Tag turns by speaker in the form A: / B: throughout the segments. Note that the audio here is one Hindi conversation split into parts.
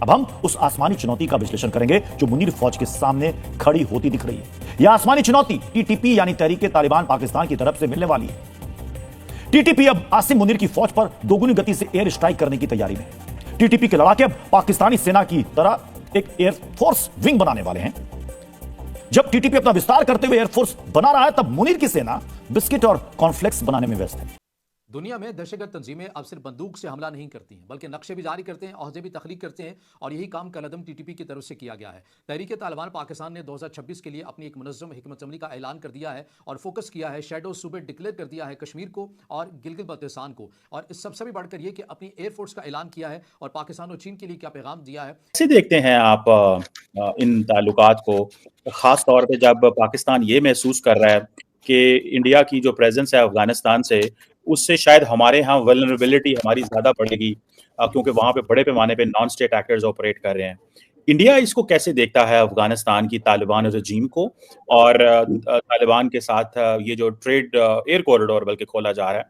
A: अब हम उस आसमानी चुनौती का विश्लेषण करेंगे जो मुनीर फौज के सामने खड़ी होती दिख रही है। यह आसमानी चुनौती टीटीपी यानी तहरीके तालिबान पाकिस्तान की तरफ से मिलने वाली है। टीटीपी अब आसिम मुनीर की फौज पर दोगुनी गति से एयर स्ट्राइक करने की तैयारी में। टीटीपी के लड़ाके अब पाकिस्तानी सेना की तरह एक एयरफोर्स विंग बनाने वाले हैं। जब टीटीपी अपना विस्तार करते हुए एयरफोर्स बना रहा है, तब मुनीर की सेना बिस्किट और कॉर्नफ्लेक्स बनाने में व्यस्त है।
B: दुनिया में दहशतगर्द तंजीमें अब सिर्फ बंदूक से हमला नहीं करती हैं, बल्कि नक्शे भी जारी करते हैं, औहदे भी तख्लीक करते हैं, और यही काम कलअदम टीटीपी की तरफ से किया गया है। तहरीक तालिबान पाकिस्तान ने 2026 के लिए अपनी एक मुनज़्ज़म हिकमत अमली का ऐलान कर दिया है और फोकस किया है, शैडो सूबे डिक्लेयर कर दिया है कश्मीर को और गिलगित बल्तिस्तान को, और इस सबसे भी बढ़कर यह कि अपनी एयरफोर्स का ऐलान किया है और पाकिस्तान और चीन के लिए क्या पैगाम दिया है।
C: कैसे देखते हैं आप इन ताल्लुकात को, खास तौर पे जब पाकिस्तान ये महसूस कर रहा है कि इंडिया की जो प्रेजेंस है अफगानिस्तान से, उससे शायद हमारे यहाँ वल्नरेबिलिटी हमारी ज़्यादा बढ़ेगी, क्योंकि वहाँ पे बड़े पैमाने पे नॉन स्टेट एक्टर्स ऑपरेट कर रहे हैं। इंडिया इसको कैसे देखता है, अफगानिस्तान की तालिबान रजीम को, और तालिबान के साथ ये जो ट्रेड एयर कॉरिडोर बल्कि खोला जा रहा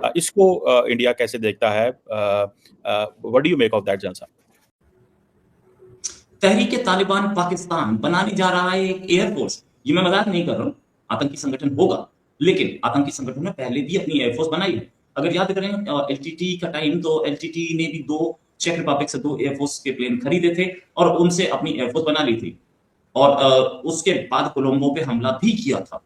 C: है, इसको इंडिया कैसे देखता है? What do you make of that, जंसा?
D: तहरीक तालिबान पाकिस्तान बनाने जा रहा है एक एयरफोर्स। ये मैं मजाक नहीं कर रहा हूँ, आतंकी संगठन होगा, लेकिन आतंकी संगठन ने पहले भी अपनी एयरफोर्स बनाई है। अगर याद करें एलटीटी का टाइम, तो एलटीटी ने भी चेक रिपब्लिक से 2 एयरफोर्स के प्लेन खरीदे थे और उनसे अपनी एयरफोर्स बना ली थी, और उसके बाद कोलंबो पे हमला भी किया था।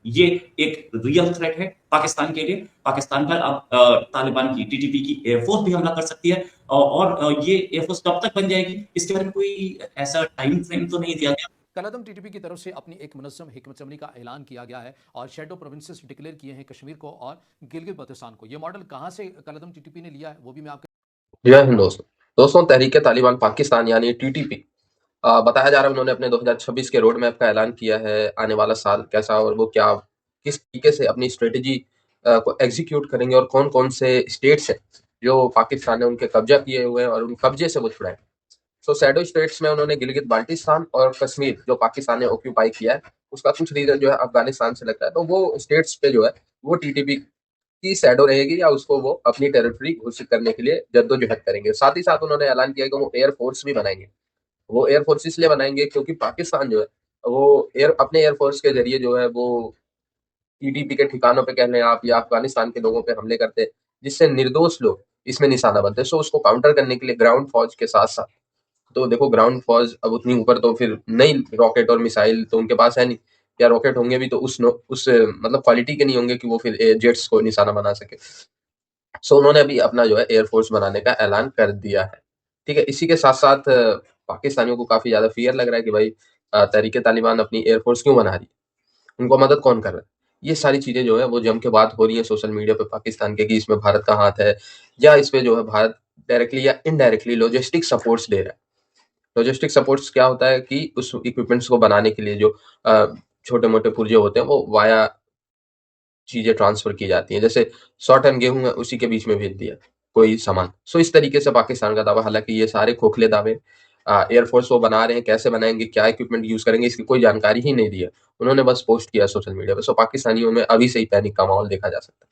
D: ये एक रियल थ्रेट है पाकिस्तान के लिए। पाकिस्तान पर अब तालिबान की टीटीपी की एयरफोर्स भी हमला कर सकती है, और ये एयरफोर्स कब तक बन जाएगी, इसके बारे में कोई ऐसा टाइम फ्रेम तो नहीं दिया गया।
B: कलअदम टीटीपी की तरफ से अपनी एक मुनज़्ज़म हिकमत अमली का ऐलान किया गया है और शेडो प्रोविंसेस डिक्लेयर किए हैं कश्मीर को और गिलगित बल्तिस्तान को। ये मॉडल कहां से कलअदम टीटीपी ने लिया है वो भी मैं आपके
E: जय हिंद दोस्तों, तहरीक तालिबान पाकिस्तान यानी टीटीपी बताया जा रहा है, उन्होंने अपने 2026 के रोड मैप का ऐलान किया है। आने वाला साल कैसा और वो क्या, किस तरीके से अपनी स्ट्रेटेजी को एग्जीक्यूट करेंगे, और कौन कौन से स्टेट्स हैं जो पाकिस्तान ने उनके कब्जा किए हुए हैं और उन कब्जे से वो छुड़ाए। सो शैडो स्टेट्स में उन्होंने गिलगित बाल्टिस्तान और कश्मीर जो पाकिस्तान ने ऑक्यूपाई किया है, उसका कुछ रीजन जो है अफगानिस्तान से लगता है, तो वो स्टेट्स पे जो है वो टीटीपी की शैडो रहेगी, या उसको वो अपनी टेरिटरी घोषित करने के लिए जद्दोजहद करेंगे। साथ ही साथ उन्होंने ऐलान किया कि वो एयरफोर्स भी बनाएंगे। वो एयरफोर्स इसलिए बनाएंगे क्योंकि पाकिस्तान जो है वो अपने एयरफोर्स के जरिए जो है वो टीटीपी के ठिकानों पे कह लें आप, या अफगानिस्तान के लोगों पे हमले करते, जिससे निर्दोष लोग इसमें निशाना बनते। सो उसको काउंटर करने के लिए ग्राउंड फौज के साथ साथ, तो देखो ग्राउंड फौज अब उतनी ऊपर तो फिर नई रॉकेट और मिसाइल तो उनके पास है नहीं, या रॉकेट होंगे भी तो उस मतलब क्वालिटी के नहीं होंगे कि वो फिर जेट्स को निशाना बना सके। सो उन्होंने अभी अपना जो है एयरफोर्स बनाने का ऐलान कर दिया है। ठीक है, इसी के साथ साथ पाकिस्तानियों को काफी ज्यादा फियर लग रहा है कि भाई तहरीक तालिबान अपनी एयरफोर्स क्यों बना रही है, उनको मदद कौन कर रहा है। ये सारी चीजें जो है वो जम के बात हो रही है सोशल मीडिया पे पाकिस्तान के, कि इसमें भारत का हाथ है, या इस पे जो है भारत डायरेक्टली या इनडायरेक्टली लॉजिस्टिक सपोर्ट्स दे रहा है। लॉजिस्टिक सपोर्ट्स क्या होता है कि उस इक्विपमेंट्स को बनाने के लिए जो छोटे मोटे पुर्जे होते हैं वो वाया चीजें ट्रांसफर की जाती हैं, जैसे 100 टन गेहूं है उसी के बीच में भेज दिया कोई सामान। सो इस तरीके से पाकिस्तान का दावा, हालांकि ये सारे खोखले दावे, एयरफोर्स वो बना रहे हैं, कैसे बनाएंगे, क्या इक्विपमेंट यूज करेंगे, इसकी कोई जानकारी ही नहीं दी है। उन्होंने बस पोस्ट किया सोशल मीडिया पे। सो पाकिस्तानियों में अभी से ही पैनिक का माहौल देखा जा सकता है।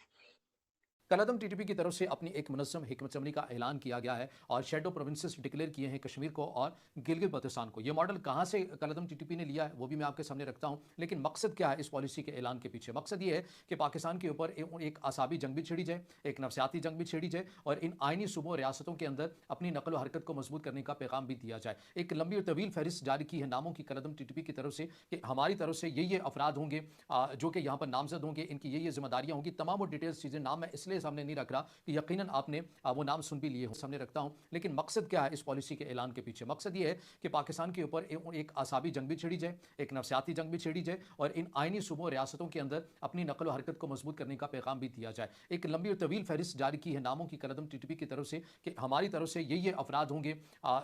B: कलअदम टीटीपी की तरफ से अपनी एक मुनज़्ज़म हिकमत अमली का ऐलान किया गया है और शेडो प्रोविंसेस डिक्लेयर किए हैं कश्मीर को और गिलगित बल्तिस्तान को। ये मॉडल कहां से कलअदम टीटीपी ने लिया है वो भी मैं आपके सामने रखता हूं, लेकिन मकसद क्या है इस पॉलिसी के ऐलान के पीछे? मकसद ये है कि पाकिस्तान के ऊपर एक आसाबी जंग भी छेड़ी जाए, एक नफसियाती जंग भी छेड़ी जाए, और इन आइनी सूबों रियासतों के अंदर अपनी नकल हरकत को मजबूत करने का पैगाम भी दिया जाए। एक लंबी और तवील फहरिस्त जारी की है नामों की कलअदम टीटीपी की तरफ से कि हमारी तरफ से ये अफराद होंगे जो कि यहाँ पर नामजद होंगे, इनकी ये जिम्मेदारियां होंगी। तमाम वो डिटेल्स चीज़ें नाम मैं इसलिए सामने नहीं रख रहा कि यकीनन आपने वो नाम सुन भी लिए हो, सामने रखता हूं, लेकिन मकसद क्या है इस पॉलिसी के ऐलान के पीछे? मकसद ये है कि पाकिस्तान के ऊपर एक आसाबी जंग भी छेड़ी जाए, एक नफसियाती जंग भी छेड़ी जाए, और इन आइनी सूबों रियासतों के अंदर अपनी नकल व हरकत को मजबूत करने का पैगाम भी दिया जाए। एक लंबी और तवील फहरिस्त जारी की है नामों की कलअदम टीटीपी की तरफ से कि हमारी तरफ से ये अफराद होंगे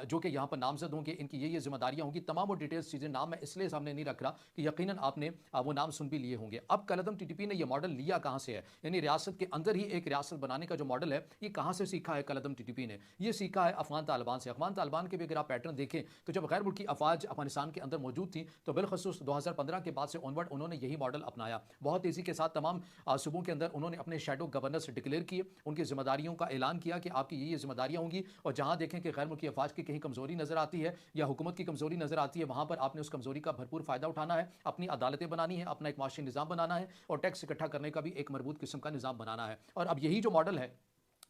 B: जो कि यहाँ पर नामजद होंगे, इनकी ये जिम्मेदारियां होंगी। तमाम वो डिटेल्स चीज़ें नाम मैं इसलिए सामने नहीं रख रहा कि यकीनन आपने वो नाम सुन भी लिए होंगे। अब कलअदम टीटीपी ने यह मॉडल लिया कहाँ से है? यानी रियासत के अंदर ही एक एक रियासत बनाने का जो मॉडल है ये कहां से सीखा है कलअदम टीटीपी ने? ये सीखा है अफगान तालिबान से। अफगान तालिबान के भी अगर आप पैटर्न देखें तो जब गैर मुल्की अफवाज अफगानिस्तान के अंदर मौजूद थी तो बिलखसूस 2015 के बाद से ऑनवर्ड उन्होंने यही मॉडल अपनाया। बहुत तेजी के साथ तमाम सूबों के अंदर उन्होंने अपने शैडो गवर्नर्स डिक्लेयर किए, उनकी जिम्मेदारियों का ऐलान किया कि आपकी ये जिम्मेदारियां होंगी, और जहां देखें कि गैर मुल्की अफवाज की कहीं कमजोरी नजर आती है या हुकूमत की कमजोरी नजर आती है, वहां पर आपने उस कमजोरी का भरपूर फायदा उठाना है, अपनी अदालतें बनानी है, अपना एक माशी निजाम बनाना है और टैक्स इकट्ठा करने का भी एक मजबूत किस्म का निजाम बनाना है। और अब यही जो मॉडल है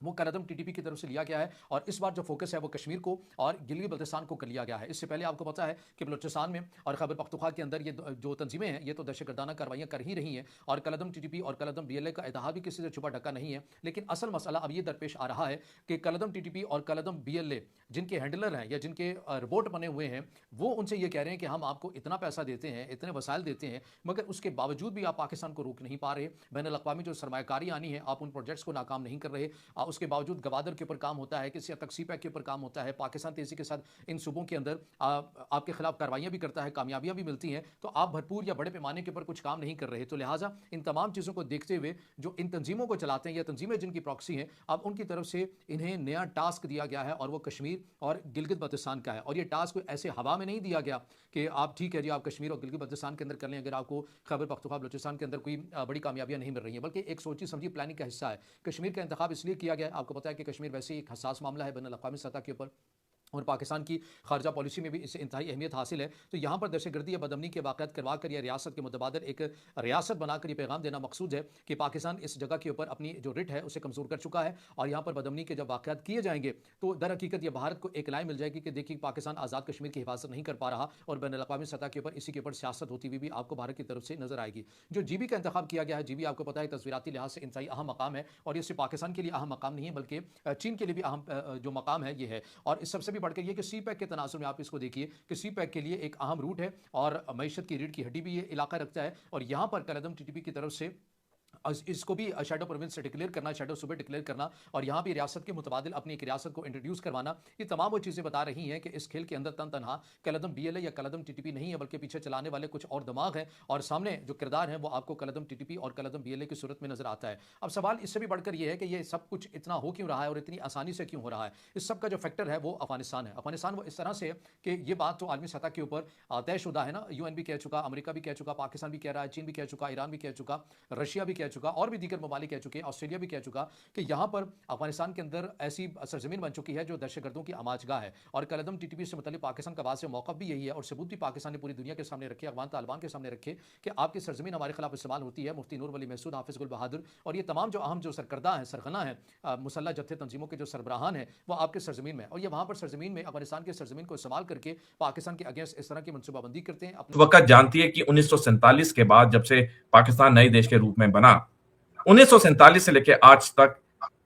B: वो कलअदम टीटीपी की तरफ से लिया गया है, और इस बार जो फोकस है वो कश्मीर को और गिलगित बल्तिस्तान को कर लिया गया है। इससे पहले आपको पता है कि बलूचिस्तान में और खैबर पख्तूनख्वा के अंदर ये जो तंजीमें हैं ये तो दहशतगर्दाना कार्रवाइयां कर ही रही हैं, और कलअदम टीटीपी और कलअदम बीएलए का इत्तेहाद भी किसी से छुपा ढका नहीं है। लेकिन असल मसला अब ये दरपेश आ रहा है कि कलअदम टीटीपी और कलअदम बीएलए जिनके हैंडलर हैं या जिनके रिपोर्ट बने हुए हैं वो उनसे ये कह रहे हैं कि हम आपको इतना पैसा देते हैं, इतने वसाइल देते हैं, मगर उसके बावजूद भी आप पाकिस्तान को रोक नहीं पा रहे। बैनुल-अक़वामी जो सरमायाकारी आनी है आप उन प्रोजेक्ट्स को नाकाम नहीं कर रहे। उसके बावजूद गवादर के ऊपर काम होता है, किसी हद तक सीपैक के ऊपर काम होता है, पाकिस्तान तेजी के साथ इन सूबों के अंदर आपके खिलाफ कार्रवाइयां भी करता है, कामयाबियां भी मिलती हैं, तो आप भरपूर या बड़े पैमाने के ऊपर कुछ काम नहीं कर रहे। तो लिहाजा इन तमाम चीज़ों को देखते हुए जो इन तंजीमों को चलाते हैं या तंजीमें जिनकी प्रॉक्सी हैं, अब उनकी तरफ से इन्हें नया टास्क दिया गया है और वो कश्मीर और गिलगित बल्तिस्तान का है। और ये टास्क ऐसे हवा में नहीं दिया गया कि आप ठीक है जी आप कश्मीर और गिलगित बल्तिस्तान के अंदर कर लें अगर आपको खैबर पख्तूनख्वा बलूचिस्तान के अंदर कोई बड़ी कामयाबियां नहीं मिल रही हैं, बल्कि एक सोची समझी प्लानिंग का हिस्सा है। कश्मीर का इंतखाब इसलिए किया गया, आपको पता है कि कश्मीर वैसे ही एक हसास मामला है बैनुल-अक़वामी सतह के ऊपर, और पाकिस्तान की खारजा पॉलिसी में भी इससे इंतहाई अहमियत हासिल है। तो यहाँ पर दहशतगर्दी या बदअमनी के वाक़यात करवा कर या रियासत के मुतबादल एक रियासत बनाकर ये पैगाम देना मकसूद है कि पाकिस्तान इस जगह के ऊपर अपनी जो रिट है उसे कमज़ोर कर चुका है, और यहाँ पर बदअमनी के जब वाक़यात किए जाएंगे तो दर हकीकत ये भारत को एक लाइन मिल जाएगी कि देखिए पाकिस्तान आज़ाद कश्मीर की हिफाजत नहीं कर पा रहा, और बैनुल-अक़वामी सतह के ऊपर इसी के ऊपर सियासत होती हुई भी आपको भारत की तरफ से नजर आएगी। जो जीबी का इंतखाब किया गया है, जीबी आपको पता है तस्वीराती लिहाज से इंतहाई अहम मकाम है, और ये सिर्फ पाकिस्तान के लिए अहम मकाम नहीं है बल्कि चीन के लिए भी अहम जो मकाम है ये है। और इस सबसे भी बढ़कर ये कि सी पैक के तनासुर में आप इसको देखिए कि सी पैक के लिए एक अहम रूट है और मईशत की रीढ़ की हड्डी भी ये इलाका रखता है, और यहाँ पर कलअदम टीटीपी की तरफ से इसको भी शैडो प्रोविंस से डिक्लेयर करना, शैडो सूबे डिक्लेयर करना, और यहाँ भी रियासत के मुतबादिल अपनी एक रियासत को इंट्रोड्यूस करवाना, ये तमाम वो चीज़ें बता रही हैं कि इस खेल के अंदर तन तनहा कलअदम बीएलए या कलअदम टीटीपी नहीं है, बल्कि पीछे चलाने वाले कुछ और दिमाग हैं, और सामने जो किरदार है वो आपको कलअदम टीटीपी और कलअदम बीएलए की सूरत में नजर आता है। अब सवाल इससे भी बढ़कर ये है कि ये सब कुछ इतना हो क्यों रहा है और इतनी आसानी से क्यों हो रहा है? इस सब का जो फैक्टर है वो अफगानिस्तान है। अफगानिस्तान वो इस तरह से कि ये बात तो आलमी सतह के ऊपर तयशुदा है ना, यूएन भी कह चुका, अमेरिका भी कह चुका, पाकिस्तान भी कह रहा है, चीन भी कह चुका, ईरान भी कह चुका, रशिया भी कह चुका, और भी दीगर ममालिक कह चुके हैं, ऑस्ट्रेलिया भी कह चुका कि यहाँ पर अफगानिस्तान के अंदर ऐसी सरजमीन बन चुकी है जो दहशतगर्दों की आमाजगाह है। और कलअदम टीटीपी से मतलब पाकिस्तान का वाज़ेह मौक़िफ़ भी यही है, और सबूत भी पाकिस्तान ने पूरी दुनिया के सामने रखे, अफगान तालिबान के सामने रखे कि आपकी सरजमीन हमारे खिलाफ इस्तेमाल होती है। मुफ्ती नूर वली महसूद, हाफिज़ गुल बहादुर और ये तमाम जो अहम जो सरकर्दा हैं, सरगना हैं, मुसल्लह जत्थे तंजीमों के जो सरबराहान हैं वो आपके सरजमीन में, और ये वहाँ पर सरजमीन में अफगानिस्तान के सरजमीन को इस्तेमाल करके पाकिस्तान के अगेंस्ट इस तरह की मनसूबाबंदी करते हैं।
F: उस वक्त जानती है कि 1947 के बाद जब से पाकिस्तान नए देश के रूप में बना, 1947 से लेकर आज तक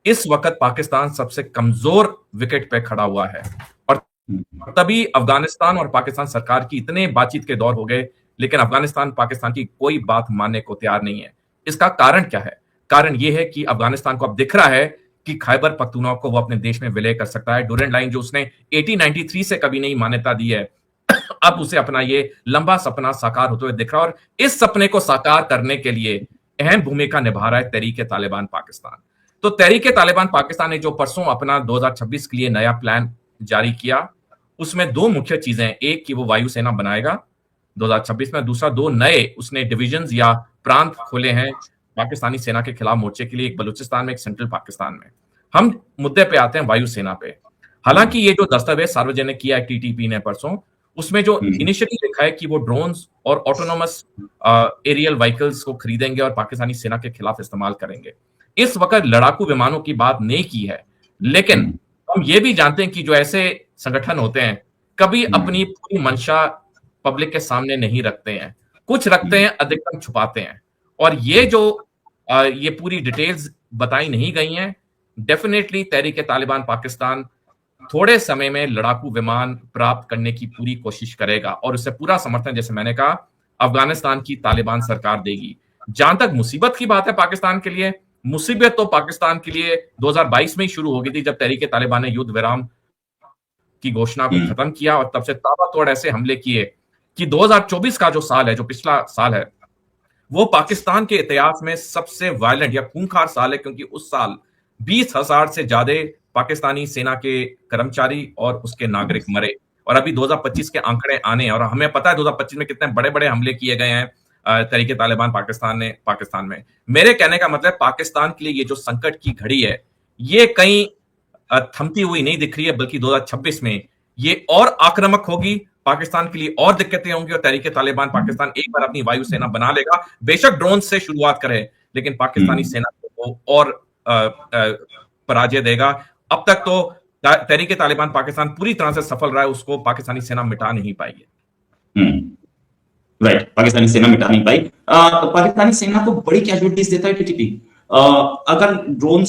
F: इस वक्त पाकिस्तान सबसे कमजोर विकेट पे खड़ा हुआ है, और तभी अफगानिस्तान और पाकिस्तान सरकार की इतने बातचीत के दौर हो गए, लेकिन अफगानिस्तान पाकिस्तान की कोई बात मानने को तैयार नहीं है। इसका कारण क्या है? कारण यह है कि अफगानिस्तान को अब दिख रहा है कि खैबर पख्तूनख्वा को वो अपने देश में विलय कर सकता है। डूरेंट लाइन जो उसने 1893 से कभी नहीं मान्यता दी है, अब उसे अपना ये लंबा सपना साकार होते हुए दिख रहा है, और इस सपने को साकार करने के लिए अहम भूमिका निभा रहा है तहरीक तालिबान पाकिस्तान। तो तहरीक तालिबान पाकिस्तान ने जो परसों अपना 2026 के लिए नया प्लान जारी किया, उसमें दो मुख्य चीजें, एक कि वो वायुसेना बनाएगा 2026 में, दूसरा 2 नए उसने डिविजन्स या प्रांत खोले हैं पाकिस्तानी सेना के खिलाफ मोर्चे के लिए, एक बलूचिस्तान में, एक सेंट्रल पाकिस्तान में। हम मुद्दे पे आते हैं वायुसेना पे। हालांकि ये जो दस्तावेज सार्वजनिक किया है टीटीपी ने परसों, उसमें जो इनिशियली लिखा है कि वो ड्रोन्स और ऑटोनोमस एरियल व्हीकल्स को खरीदेंगे और पाकिस्तानी सेना के खिलाफ इस्तेमाल करेंगे। इस वक्त लड़ाकू विमानों की बात नहीं की है, लेकिन हम ये भी जानते हैं कि जो ऐसे संगठन होते हैं कभी अपनी पूरी मंशा पब्लिक के सामने नहीं रखते हैं, कुछ रखते हैं, अधिकतम छुपाते हैं। और ये जो ये पूरी डिटेल्स बताई नहीं गई हैं, डेफिनेटली तहरीक तालिबान पाकिस्तान थोड़े समय में लड़ाकू विमान प्राप्त करने की पूरी कोशिश करेगा, और उससे पूरा समर्थन, जैसे मैंने कहा, अफगानिस्तान की तालिबान सरकार देगी। जहां तक मुसीबत की बात है पाकिस्तान के लिए, मुसीबत तो पाकिस्तान के लिए 2022 में ही शुरू हो गई थी, जब तहरीक तालिबान ने युद्ध विराम की घोषणा को खत्म किया, और तब से ताबड़तोड़ ऐसे हमले किए कि 2024 का जो साल है, जो पिछला साल है, वो पाकिस्तान के इतिहास में सबसे वायलेंट या खूंखार साल है, क्योंकि उस साल 20,000 से ज्यादा पाकिस्तानी सेना के कर्मचारी और उसके नागरिक मरे। और अभी 2025 के आंकड़े आने हैं और हमें पता है 2025 में कितने बड़े बड़े हमले किए गए हैं तरीके तालिबान पाकिस्तान में। मेरे कहने का मतलब पाकिस्तान के लिए ये जो संकट की घड़ी है ये कहीं थमती हुई नहीं दिख रही है, बल्कि 2026 में ये और आक्रामक होगी, पाकिस्तान के लिए और दिक्कतें होंगी और तहरीके तालिबान पाकिस्तान एक बार अपनी वायुसेना बना लेगा, बेशक ड्रोन से शुरुआत करे, लेकिन पाकिस्तानी सेना को और पराजय देगा। अब तक तो तहरीके तालिबान पाकिस्तान पूरी तरह से सफल रहा है, उसको पाकिस्तानी सेना मिटा नहीं पाई है।
D: राइट, पाकिस्तानी सेना मिटा नहीं पाई। पाकिस्तानी सेना को बड़ी कैजुअलिटीज देता है टीटीपी। अगर ड्रोन